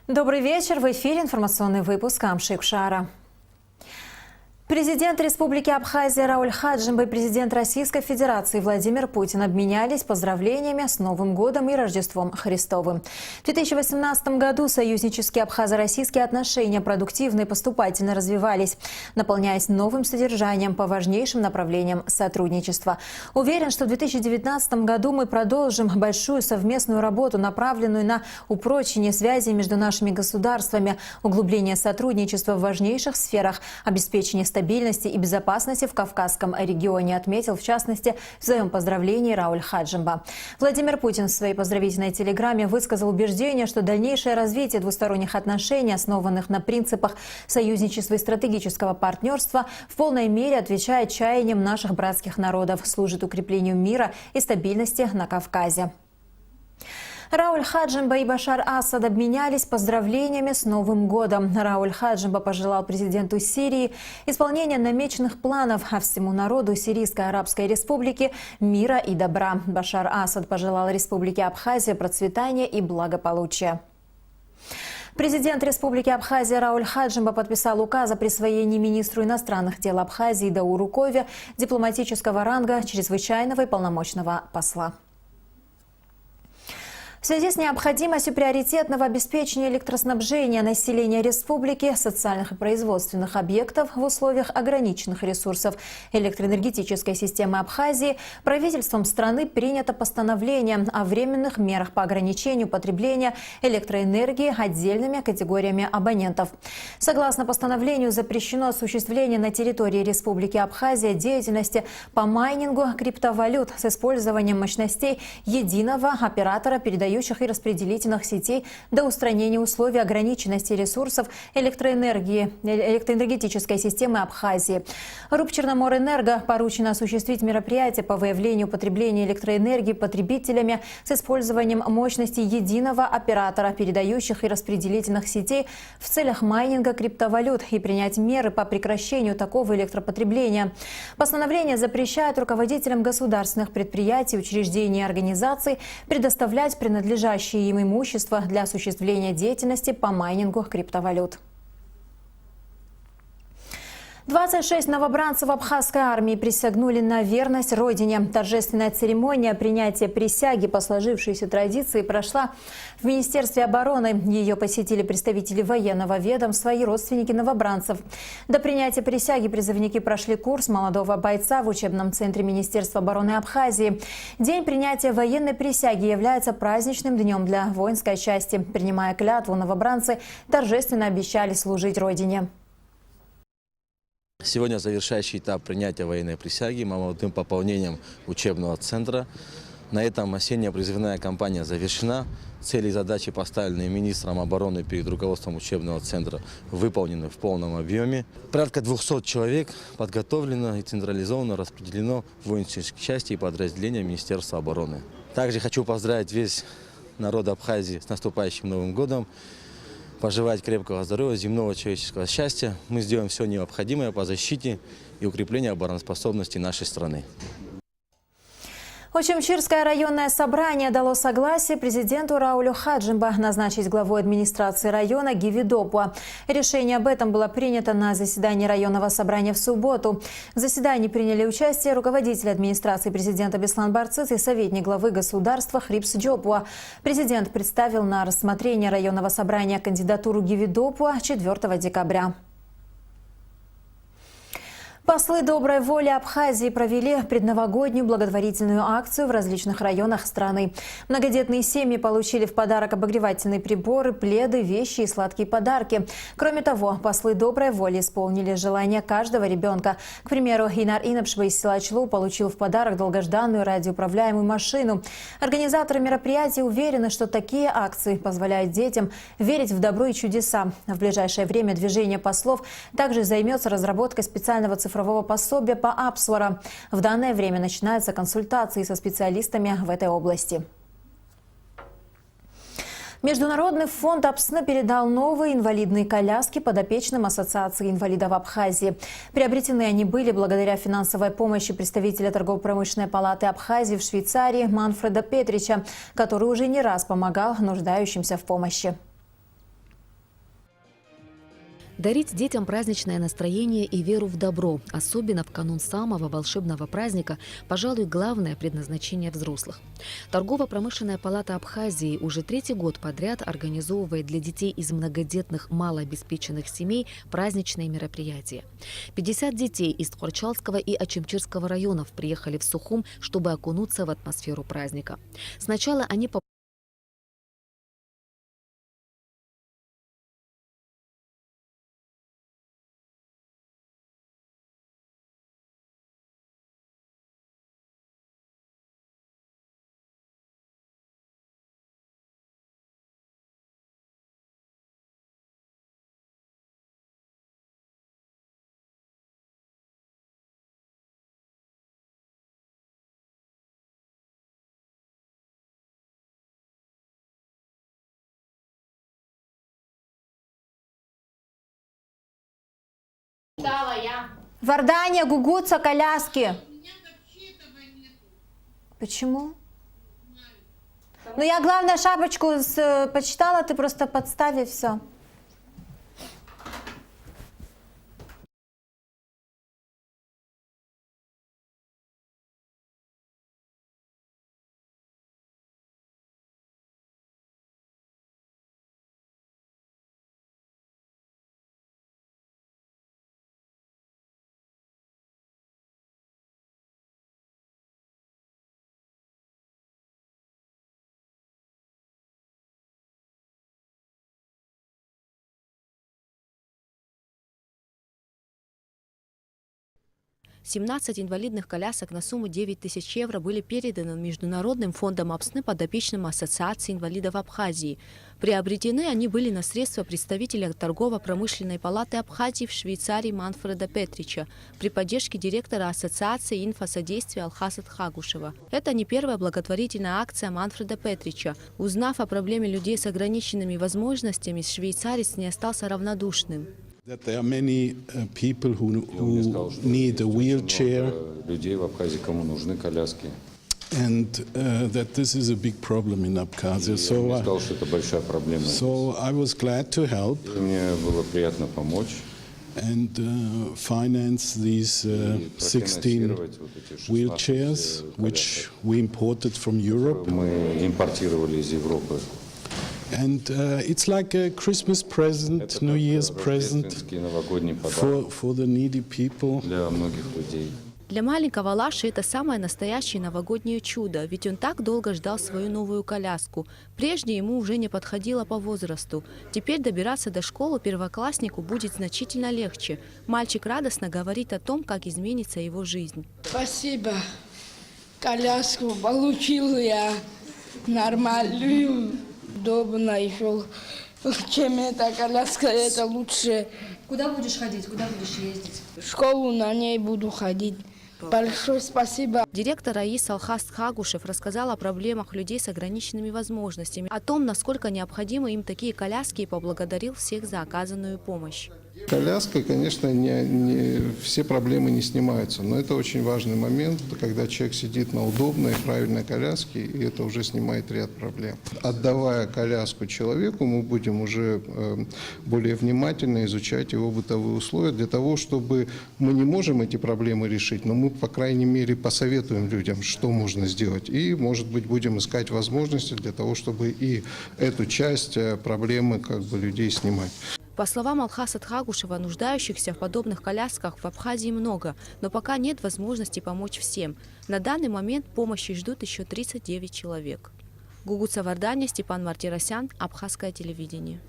Добрый вечер. В эфире информационный выпуск Амшик Шара. Президент Республики Абхазия Рауль Хаджимба и президент Российской Федерации Владимир Путин обменялись поздравлениями с Новым годом и Рождеством Христовым. В 2018 году союзнические абхазо-российские отношения продуктивно и поступательно развивались, наполняясь новым содержанием по важнейшим направлениям сотрудничества. Уверен, что в 2019 году мы продолжим большую совместную работу, направленную на упрочение связей между нашими государствами, углубление сотрудничества в важнейших сферах, обеспечение стабильности и безопасности в Кавказском регионе, отметил в частности в своем поздравлении Рауль Хаджимба. Владимир Путин в своей поздравительной телеграмме высказал убеждение, что дальнейшее развитие двусторонних отношений, основанных на принципах союзничества и стратегического партнерства, в полной мере отвечает чаяниям наших братских народов, служит укреплению мира и стабильности на Кавказе. Рауль Хаджимба и Башар Асад обменялись поздравлениями с Новым годом. Рауль Хаджимба пожелал президенту Сирии исполнения намеченных планов, а всему народу Сирийской Арабской Республики мира и добра. Башар Асад пожелал Республике Абхазия процветания и благополучия. Президент Республики Абхазия Рауль Хаджимба подписал указ о присвоении министру иностранных дел Абхазии Дауру Кове дипломатического ранга чрезвычайного и полномочного посла. В связи с необходимостью приоритетного обеспечения электроснабжения населения республики, социальных и производственных объектов в условиях ограниченных ресурсов электроэнергетической системы Абхазии, правительством страны принято постановление о временных мерах по ограничению потребления электроэнергии отдельными категориями абонентов. Согласно постановлению, запрещено осуществление на территории Республики Абхазия деятельности по майнингу криптовалют с использованием мощностей единого оператора передающих и распределительных сетей до устранения условий ограниченности ресурсов электроэнергетической системы Абхазии. РУП «Черноморэнерго» поручено осуществить мероприятия по выявлению потребления электроэнергии потребителями с использованием мощности единого оператора передающих и распределительных сетей в целях майнинга криптовалют и принять меры по прекращению такого электропотребления. Постановление запрещает руководителям государственных предприятий, учреждений и организаций предоставлять принадлежащие им имущество для осуществления деятельности по майнингу криптовалют. 26 новобранцев абхазской армии присягнули на верность Родине. Торжественная церемония принятия присяги по сложившейся традиции прошла в Министерстве обороны. Ее посетили представители военного ведомства и родственники новобранцев. До принятия присяги призывники прошли курс молодого бойца в учебном центре Министерства обороны Абхазии. День принятия военной присяги является праздничным днем для воинской части. Принимая клятву, новобранцы торжественно обещали служить Родине. Сегодня завершающий этап принятия военной присяги молодым пополнением учебного центра. На этом осенняя призывная кампания завершена. Цели и задачи, поставленные министром обороны перед руководством учебного центра, выполнены в полном объеме. Порядка 200 человек подготовлено и централизованно распределено в воинские части и подразделения Министерства обороны. Также хочу поздравить весь народ Абхазии с наступающим Новым годом. Пожелать крепкого здоровья, земного человеческого счастья. Мы сделаем все необходимое по защите и укреплению обороноспособности нашей страны. Очимчирское районное собрание дало согласие президенту Раулю Хаджимба назначить главой администрации района Гивидопуа. Решение об этом было принято на заседании районного собрания в субботу. В заседании приняли участие руководитель администрации президента Беслан Барцыц и советник главы государства Хрипс Джопуа. Президент представил на рассмотрение районного собрания кандидатуру Гивидопуа 4 декабря. Послы доброй воли Абхазии провели предновогоднюю благотворительную акцию в различных районах страны. Многодетные семьи получили в подарок обогревательные приборы, пледы, вещи и сладкие подарки. Кроме того, послы доброй воли исполнили желание каждого ребенка. К примеру, Инар Инапшба из села Члу получил в подарок долгожданную радиоуправляемую машину. Организаторы мероприятия уверены, что такие акции позволяют детям верить в добро и чудеса. В ближайшее время движение послов также займется разработкой специального цифрового пособия по Апсвара. В данное время начинаются консультации со специалистами в этой области. Международный фонд АПСН передал новые инвалидные коляски подопечным Ассоциации инвалидов Абхазии. Приобретены они были благодаря финансовой помощи представителя торгово-промышленной палаты Абхазии в Швейцарии Манфреда Петрича, который уже не раз помогал нуждающимся в помощи. Дарить детям праздничное настроение и веру в добро, особенно в канун самого волшебного праздника, пожалуй, главное предназначение взрослых. Торгово-промышленная палата Абхазии уже 3-й год подряд организовывает для детей из многодетных малообеспеченных семей праздничные мероприятия. 50 детей из Тхорчалского и Ачимчирского районов приехали в Сухум, чтобы окунуться в атмосферу праздника. Сначала они Вардания, гугутся, коляски. Почему? Ну я, главное, шапочку почитала, ты просто подставь и все. – 17 инвалидных колясок на сумму 9 тысяч евро были переданы Международным фондом ОПСНы подопечным Ассоциации инвалидов Абхазии. Приобретены они были на средства представителя торгово-промышленной палаты Абхазии в Швейцарии Манфреда Петрича при поддержке директора Ассоциации инфосодействия Алхаса Тхагушева. Это не первая благотворительная акция Манфреда Петрича. Узнав о проблеме людей с ограниченными возможностями, швейцарец не остался равнодушным. That there are many people who need a wheelchair, людей в Абхазии, кому нужны коляски. and that this is a big problem in Abkhazia. Я сказал, что это большая проблема. So I was glad to help Мне было приятно помочь. and finance these 16 wheelchairs, which we imported from Europe. Мы импортировали из Европы. And it's like a Christmas present, New Year's present Рождественский новогодний подарок for the needy people. для многих людей. Для маленького Лаши это самое настоящее новогоднее чудо, ведь он так долго ждал свою новую коляску. Прежде ему уже не подходило по возрасту. Теперь добираться до школы первокласснику будет значительно легче. Мальчик радостно говорит о том, как изменится его жизнь. Спасибо. Коляску получил я нормальную, удобно еще. Чем эта коляска, это лучше. Куда будешь ходить, куда будешь ездить? В школу на ней буду ходить. Большое спасибо. Директор АИС Алхас Тхагушев рассказал о проблемах людей с ограниченными возможностями, о том, насколько необходимы им такие коляски, и поблагодарил всех за оказанную помощь. Коляской, конечно, не все проблемы не снимаются, но это очень важный момент, когда человек сидит на удобной, правильной коляске, и это уже снимает ряд проблем. Отдавая коляску человеку, мы будем уже более внимательно изучать его бытовые условия для того, чтобы мы не можем эти проблемы решить, но мы, по крайней мере, посоветуем людям, что можно сделать, и, может быть, будем искать возможности для того, чтобы и эту часть проблемы людей снимать. По словам Алхаса Тхагушева, нуждающихся в подобных колясках в Абхазии много, но пока нет возможности помочь всем. На данный момент помощи ждут еще 39 человек. Гугуца Варданя, Степан Мартиросян, Абхазское телевидение.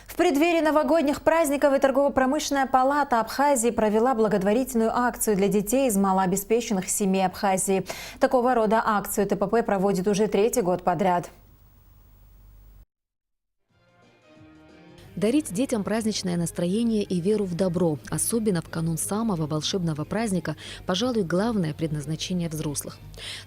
В преддверии новогодних праздников и торгово-промышленная палата Абхазии провела благотворительную акцию для детей из малообеспеченных семей Абхазии. Такого рода акцию ТПП проводит уже 3-й год подряд. Дарить детям праздничное настроение и веру в добро, особенно в канун самого волшебного праздника, пожалуй, главное предназначение взрослых.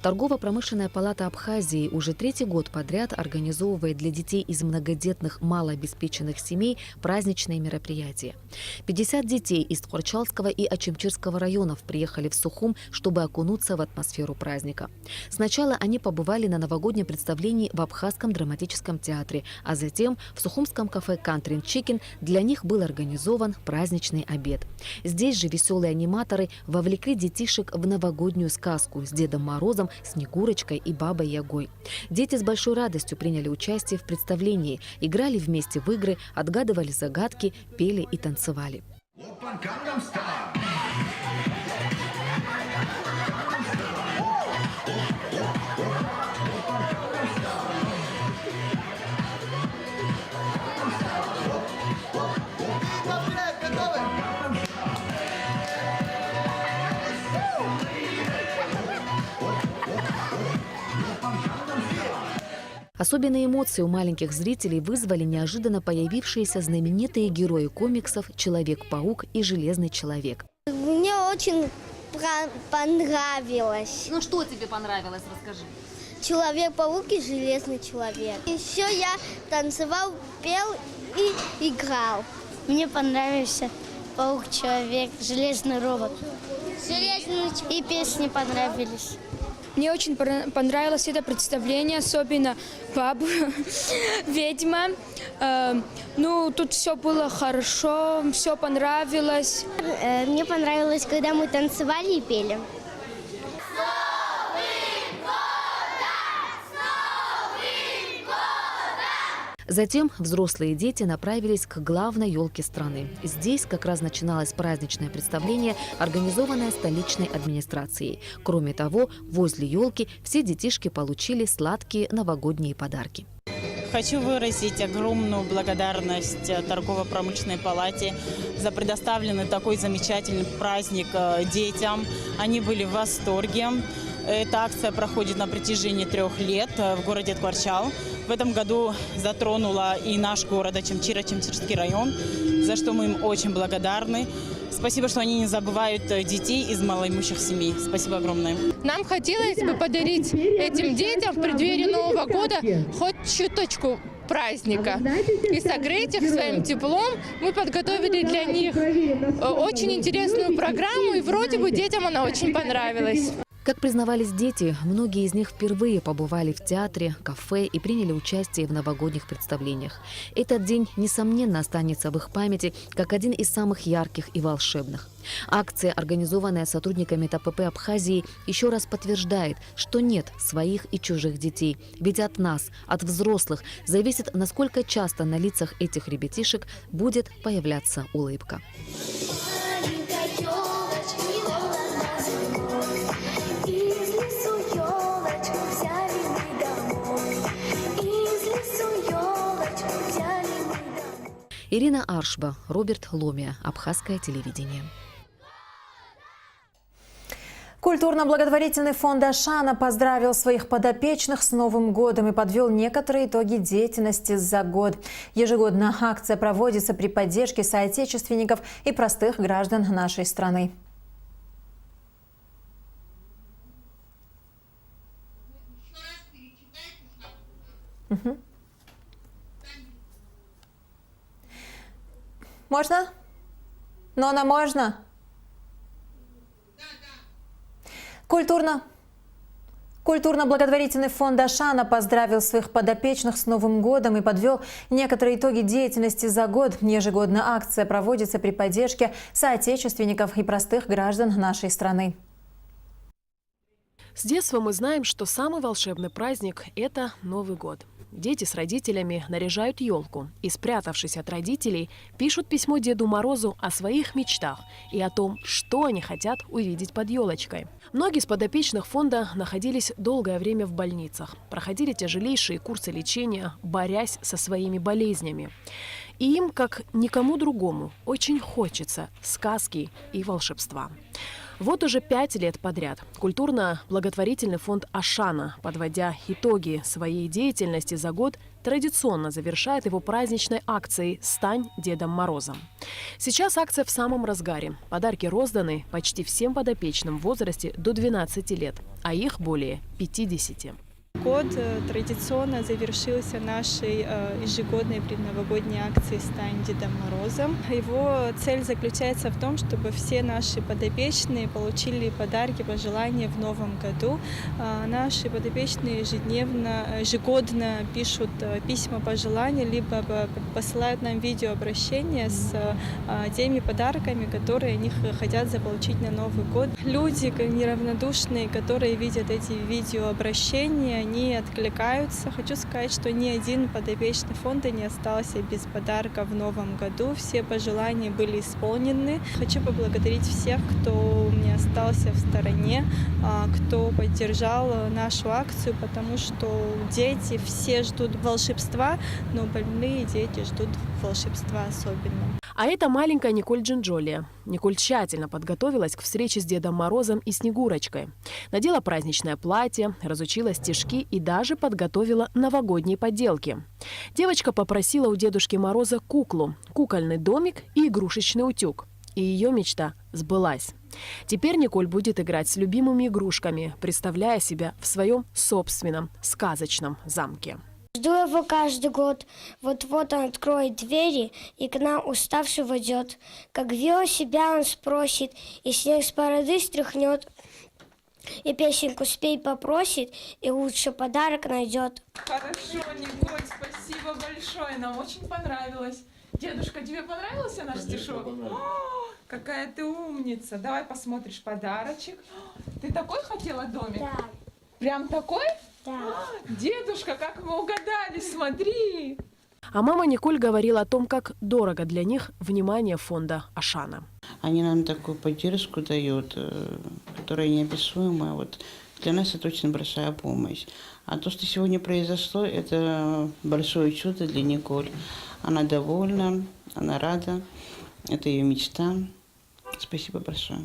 Торгово-промышленная палата Абхазии уже 3-й год подряд организовывает для детей из многодетных малообеспеченных семей праздничные мероприятия. 50 детей из Тхорчалского и Ачимчирского районов приехали в Сухум, чтобы окунуться в атмосферу праздника. Сначала они побывали на новогоднем представлении в Абхазском драматическом театре, а затем в сухумском кафе «Кантри Чикин для них был организован праздничный обед. Здесь же веселые аниматоры вовлекли детишек в новогоднюю сказку с Дедом Морозом, Снегурочкой и Бабой Ягой. Дети с большой радостью приняли участие в представлении, играли вместе в игры, отгадывали загадки, пели и танцевали. Особенные эмоции у маленьких зрителей вызвали неожиданно появившиеся знаменитые герои комиксов «Человек-паук» и «Железный человек». Мне очень понравилось. Ну что тебе понравилось, расскажи. Человек-паук и Железный человек. Еще я танцевал, пел и играл. Мне понравился Паук-человек, Железный робот. И песни понравились. Мне очень понравилось это представление, особенно баба, ведьма. Ну, тут все было хорошо, все понравилось. Мне понравилось, когда мы танцевали и пели. Затем взрослые и дети направились к главной елке страны. Здесь как раз начиналось праздничное представление, организованное столичной администрацией. Кроме того, возле елки все детишки получили сладкие новогодние подарки. Хочу выразить огромную благодарность торгово-промышленной палате за предоставленный такой замечательный праздник детям. Они были в восторге. Эта акция проходит на протяжении 3 лет в городе Ткварчал. В этом году затронула и наш город Чимчирский район, за что мы им очень благодарны. Спасибо, что они не забывают детей из малоимущих семей. Спасибо огромное. Нам хотелось бы подарить этим детям в преддверии Нового года хоть чуточку праздника. И согреть их своим теплом. Мы подготовили для них очень интересную программу, и вроде бы детям она очень понравилась. Как признавались дети, многие из них впервые побывали в театре, кафе и приняли участие в новогодних представлениях. Этот день, несомненно, останется в их памяти как один из самых ярких и волшебных. Акция, организованная сотрудниками ТПП Абхазии, еще раз подтверждает, что нет своих и чужих детей. Ведь от нас, от взрослых, зависит, насколько часто на лицах этих ребятишек будет появляться улыбка. Ирина Аршба, Роберт Ломия, Абхазское телевидение. Культурно-благотворительный фонд «Ашана» поздравил своих подопечных с Новым годом и подвел некоторые итоги деятельности за год. Ежегодно акция проводится при поддержке соотечественников и простых граждан нашей страны. Можно? Нона, можно? Культурно-благотворительный фонд «Ашана» поздравил своих подопечных с Новым годом и подвел некоторые итоги деятельности за год. Ежегодно акция проводится при поддержке соотечественников и простых граждан нашей страны. С детства мы знаем, что самый волшебный праздник – это Новый год. Дети с родителями наряжают елку и, спрятавшись от родителей, пишут письмо Деду Морозу о своих мечтах и о том, что они хотят увидеть под елочкой. Многие из подопечных фонда находились долгое время в больницах, проходили тяжелейшие курсы лечения, борясь со своими болезнями. И им, как никому другому, очень хочется сказки и волшебства. Вот уже 5 лет подряд культурно-благотворительный фонд «Ашана», подводя итоги своей деятельности за год, традиционно завершает его праздничной акцией «Стань Дедом Морозом». Сейчас акция в самом разгаре. Подарки розданы почти всем подопечным в возрасте до 12 лет, а их более 50. Год традиционно завершился нашей ежегодной предновогодней акцией «Стань Дедом Морозом». Его цель заключается в том, чтобы все наши подопечные получили подарки, пожелания в новом году. Наши подопечные ежегодно пишут письма пожелания, либо посылают нам видеообращения с теми подарками, которые они хотят заполучить на Новый год. Люди неравнодушные, которые видят эти видеообращения, они откликаются. Хочу сказать, что ни один подопечный фонда не остался без подарка в новом году. Все пожелания были исполнены. Хочу поблагодарить всех, кто не остался в стороне, кто поддержал нашу акцию, потому что дети все ждут волшебства, но больные дети ждут волшебства особенно. А это маленькая Николь Джинджоли. Николь тщательно подготовилась к встрече с Дедом Морозом и Снегурочкой. Надела праздничное платье, разучила стишки и даже подготовила новогодние поделки. Девочка попросила у Дедушки Мороза куклу, кукольный домик и игрушечный утюг. И ее мечта сбылась. Теперь Николь будет играть с любимыми игрушками, представляя себя в своем собственном сказочном замке. Жду его каждый год. Вот-вот он откроет двери и к нам уставший войдет. Как вел себя он спросит, и снег с бороды стряхнет. И песенку спей попросит, и лучше подарок найдет. Хорошо, Николь, спасибо большое. Нам очень понравилось. Дедушка, тебе понравился наш стишок? О, какая ты умница. Давай посмотришь подарочек. Ты такой хотела домик? Да. Прям такой? Да. Дедушка, как мы угадали, смотри. А мама Николь говорила о том, как дорого для них внимание фонда Ашана. Они нам такую поддержку дают, которая неописуемая. Вот для нас это очень большая помощь. А то, что сегодня произошло, это большое чудо для Николь. Она довольна, она рада. Это ее мечта. Спасибо большое.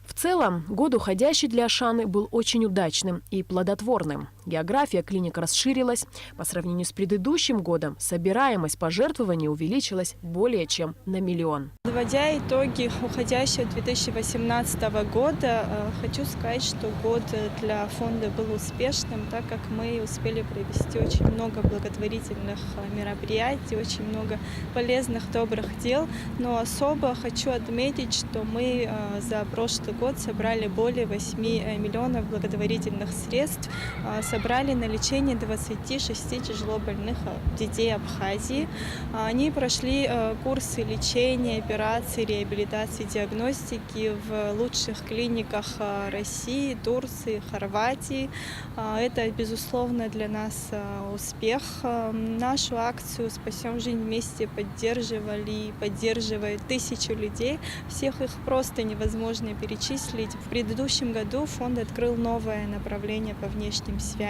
В целом, год уходящий для Ашаны был очень удачным и плодотворным. География клиник расширилась. По сравнению с предыдущим годом, собираемость пожертвований увеличилась более чем на 1 миллион. Подводя итоги уходящего 2018 года, хочу сказать, что год для фонда был успешным, так как мы успели провести очень много благотворительных мероприятий, очень много полезных, добрых дел. Но особо хочу отметить, что мы за прошлый год собрали более 8 миллионов благотворительных средств, собрали на лечение 26 тяжело больных детей Абхазии. Они прошли курсы лечения, операции, реабилитации, диагностики в лучших клиниках России, Турции, Хорватии. Это, безусловно, для нас успех. Нашу акцию «Спасем жизнь вместе» поддерживали и поддерживают тысячи людей. Всех их просто невозможно перечислить. В предыдущем году фонд открыл новое направление по внешним связям.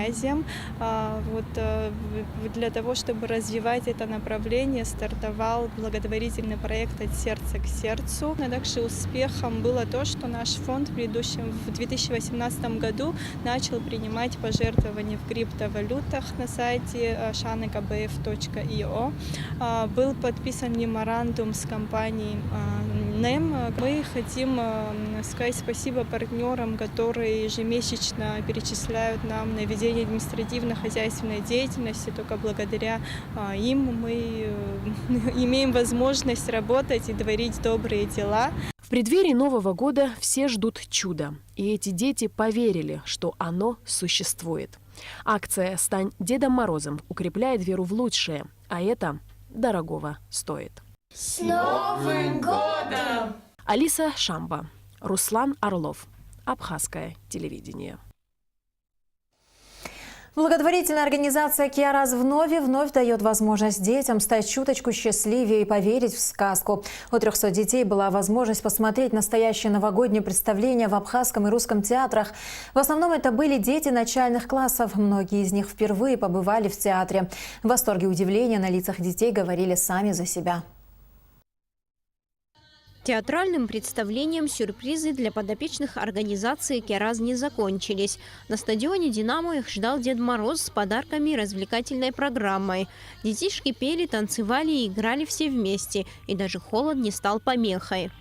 Для того, чтобы развивать это направление, стартовал благотворительный проект «От сердца к сердцу». А также успехом было то, что наш фонд в 2018 году начал принимать пожертвования в криптовалютах на сайте ashanakbf.io. Был подписан меморандум с компанией NEM. Мы хотим сказать спасибо партнерам, которые ежемесячно перечисляют нам на ведение административно-хозяйственной деятельности. Только благодаря им мы имеем возможность работать и творить добрые дела. В преддверии Нового года все ждут чуда. И эти дети поверили, что оно существует. Акция «Стань Дедом Морозом» укрепляет веру в лучшее, а это дорогого стоит. С Новым годом! Алиса Шамба, Руслан Орлов. Абхазское телевидение. Благотворительная организация «Киараз» вновь дает возможность детям стать чуточку счастливее и поверить в сказку. У 300 детей была возможность посмотреть настоящее новогоднее представление в абхазском и русском театрах. В основном это были дети начальных классов. Многие из них впервые побывали в театре. Восторг и удивление на лицах детей говорили сами за себя. Театральным представлением сюрпризы для подопечных организации «Киараз» не закончились. На стадионе «Динамо» их ждал Дед Мороз с подарками и развлекательной программой. Детишки пели, танцевали и играли все вместе. И даже холод не стал помехой.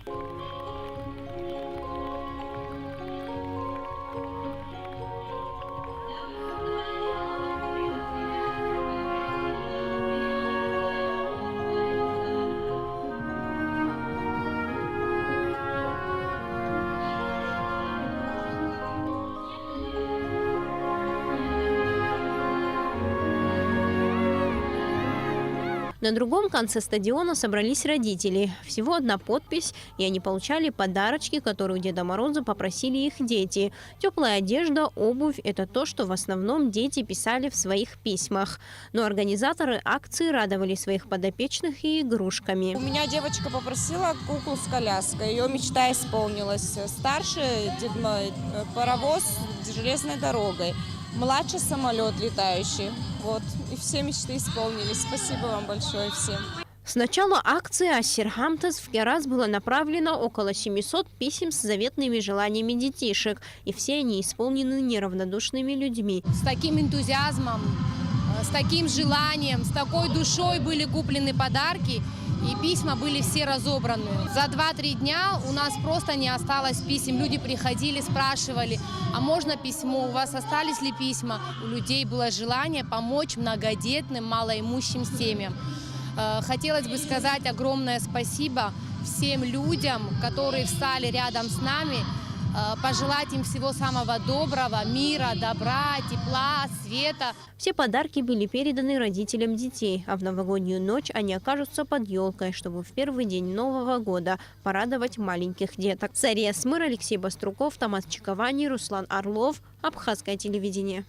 На другом конце стадиона собрались родители. Всего одна подпись, и они получали подарочки, которые у Деда Мороза попросили их дети. Теплая одежда, обувь – это то, что в основном дети писали в своих письмах. Но организаторы акции радовали своих подопечных и игрушками. У меня девочка попросила куклу с коляской, ее мечта исполнилась. Старший паровоз с железной дорогой, младший самолет летающий. Вот, и все мечты исполнились. Спасибо вам большое всем. С начала акции «Ассир Хамтес» в Керас было направлено около 700 писем с заветными желаниями детишек. И все они исполнены неравнодушными людьми. С таким энтузиазмом, с таким желанием, с такой душой были куплены подарки. И письма были все разобраны. За 2-3 дня у нас просто не осталось писем. Люди приходили, спрашивали, а можно письмо, у вас остались ли письма? У людей было желание помочь многодетным, малоимущим семьям. Хотелось бы сказать огромное спасибо всем людям, которые встали рядом с нами, пожелать им всего самого доброго, мира, добра, тепла, света. Все подарки были переданы родителям детей, а в новогоднюю ночь они окажутся под елкой, чтобы в первый день Нового года порадовать маленьких деток. Сария Смыр, Алексей Баструков, Томас Чиковани, Руслан Орлов. Абхазское телевидение.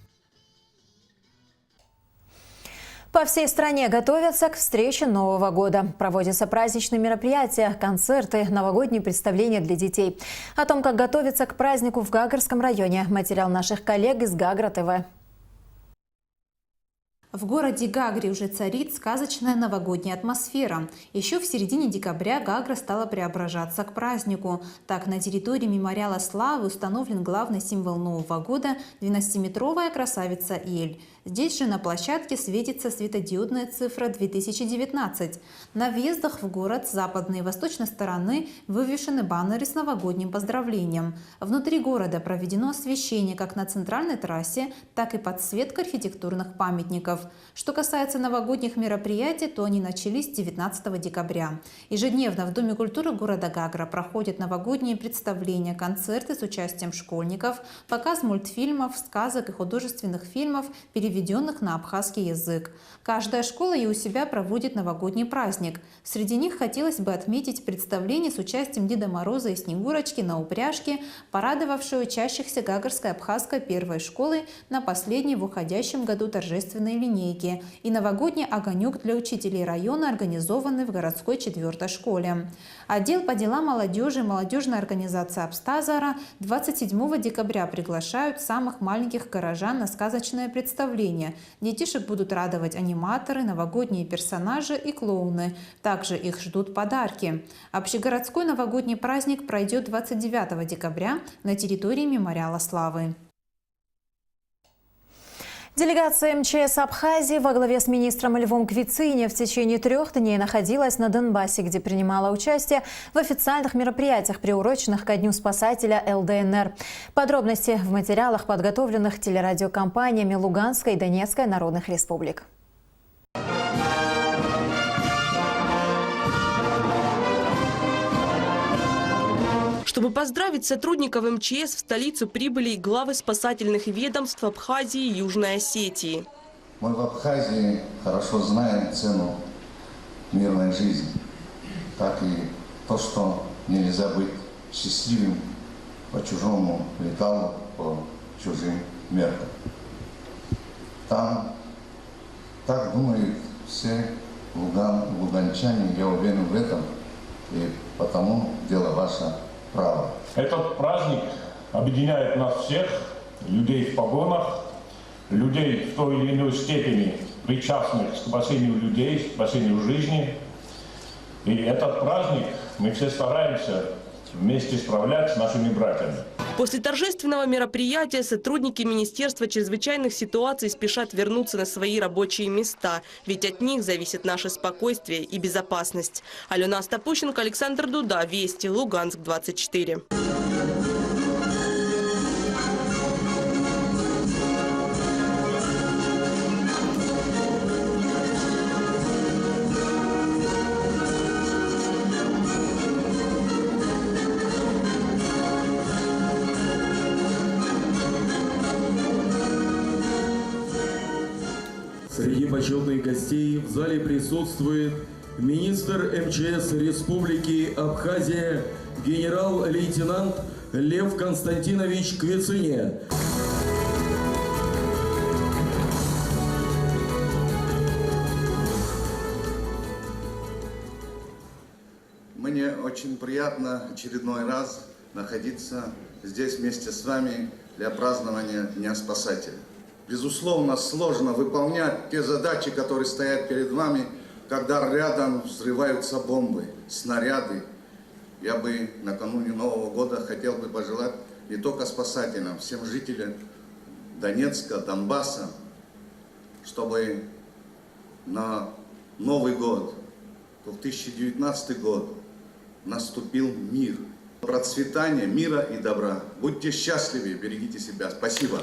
По всей стране готовятся к встрече Нового года. Проводятся праздничные мероприятия, концерты, новогодние представления для детей. О том, как готовиться к празднику в Гагарском районе, материал наших коллег из Гагра ТВ. В городе Гагре уже царит сказочная новогодняя атмосфера. Еще в середине декабря Гагра стала преображаться к празднику. Так, на территории мемориала славы установлен главный символ Нового года – 12-метровая красавица Эль. Здесь же на площадке светится светодиодная цифра 2019. На въездах в город с западной и восточной стороны вывешены баннеры с новогодним поздравлением. Внутри города проведено освещение как на центральной трассе, так и подсветка архитектурных памятников. Что касается новогодних мероприятий, то они начались 19 декабря. Ежедневно в Доме культуры города Гагра проходят новогодние представления, концерты с участием школьников, показ мультфильмов, сказок и художественных фильмов, переведенных на абхазский язык. Каждая школа и у себя проводит новогодний праздник. Среди них хотелось бы отметить представление с участием Деда Мороза и Снегурочки на упряжке, порадовавшее учащихся Гагарской абхазской первой школы на последней в уходящем году торжественной линейке, и новогодний огонек для учителей района, организованный в городской 4-й школе. Отдел по делам молодежи и молодежная организация Абстазара 27 декабря приглашают самых маленьких горожан на сказочное представление. Детишек будут радовать аниматоры, новогодние персонажи и клоуны. Также их ждут подарки. Общегородской новогодний праздник пройдет 29 декабря на территории мемориала славы. Делегация МЧС Абхазии во главе с министром Львом Квицыне в течение 3 дней находилась на Донбассе, где принимала участие в официальных мероприятиях, приуроченных ко Дню спасателя ЛДНР. Подробности в материалах, подготовленных телерадиокомпаниями Луганской и Донецкой народных республик. Чтобы поздравить сотрудников МЧС, в столицу прибыли и главы спасательных ведомств Абхазии и Южной Осетии. Мы в Абхазии хорошо знаем цену мирной жизни, как и то, что нельзя быть счастливым по чужому лекалу, по чужим меркам. Там так думают все луганчане, я уверен в этом, и потому дело ваше право. Этот праздник объединяет нас всех, людей в погонах, людей в той или иной степени причастных к спасению людей, к спасению жизни. И этот праздник мы все стараемся вместе справлять с нашими братьями. После торжественного мероприятия сотрудники Министерства чрезвычайных ситуаций спешат вернуться на свои рабочие места, ведь от них зависит наше спокойствие и безопасность. Алена Остапущенко, Александр Дуда, Вести, Луганск, 24. Среди почетных гостей в зале присутствует министр МЧС Республики Абхазия генерал-лейтенант Лев Константинович Квицине. Мне очень приятно очередной раз находиться здесь вместе с вами для празднования Дня Спасателя. Безусловно, сложно выполнять те задачи, которые стоят перед вами, когда рядом взрываются бомбы, снаряды. Я бы накануне Нового года хотел бы пожелать не только спасателям, всем жителям Донецка, Донбасса, чтобы на Новый год, 2019 год, наступил мир, процветание мира и добра. Будьте счастливы, берегите себя. Спасибо.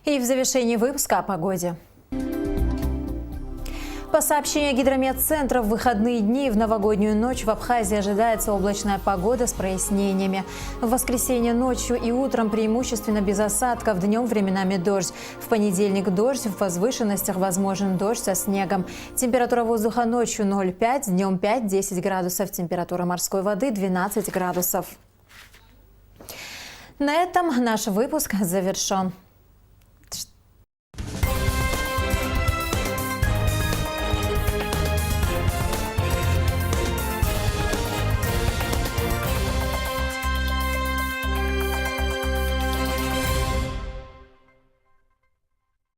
И в завершении выпуска о погоде. По сообщению Гидрометцентра, в выходные дни в новогоднюю ночь в Абхазии ожидается облачная погода с прояснениями. В воскресенье ночью и утром преимущественно без осадков, днем временами дождь. В понедельник дождь, в возвышенностях возможен дождь со снегом. Температура воздуха ночью 0,5, днем 5-10 градусов. Температура морской воды 12 градусов. На этом наш выпуск завершен.